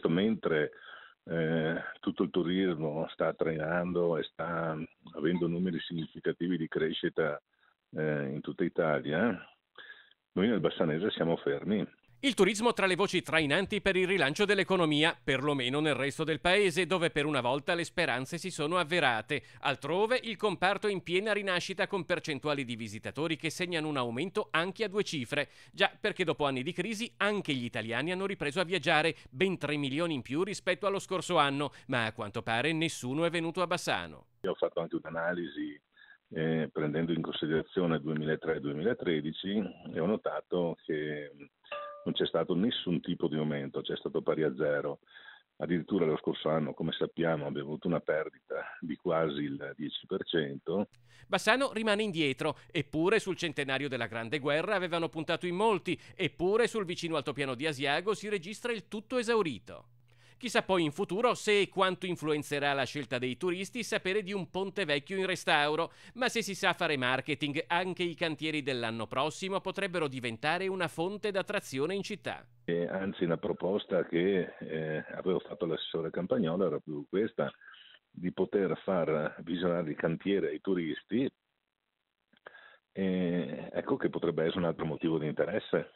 Mentre tutto il turismo sta trainando e sta avendo numeri significativi di crescita in tutta Italia, noi nel Bassanese siamo fermi. Il turismo tra le voci trainanti per il rilancio dell'economia, perlomeno nel resto del paese, dove per una volta le speranze si sono avverate. Altrove il comparto è in piena rinascita con percentuali di visitatori che segnano un aumento anche a 2 cifre. Già perché dopo anni di crisi anche gli italiani hanno ripreso a viaggiare, ben 3 milioni in più rispetto allo scorso anno, ma a quanto pare nessuno è venuto a Bassano. Io ho fatto anche un'analisi prendendo in considerazione 2003-2013 e ho notato che non c'è stato nessun tipo di aumento, c'è stato pari a zero. Addirittura lo scorso anno, come sappiamo, abbiamo avuto una perdita di quasi il 10%. Bassano rimane indietro, eppure sul centenario della Grande Guerra avevano puntato in molti, eppure sul vicino altopiano di Asiago si registra il tutto esaurito. Chissà poi in futuro se e quanto influenzerà la scelta dei turisti sapere di un ponte vecchio in restauro, ma se si sa fare marketing, anche i cantieri dell'anno prossimo potrebbero diventare una fonte d'attrazione in città. Anzi, una proposta che avevo fatto all'assessore Campagnolo era più questa, di poter far visionare il cantiere ai turisti, ecco che potrebbe essere un altro motivo di interesse.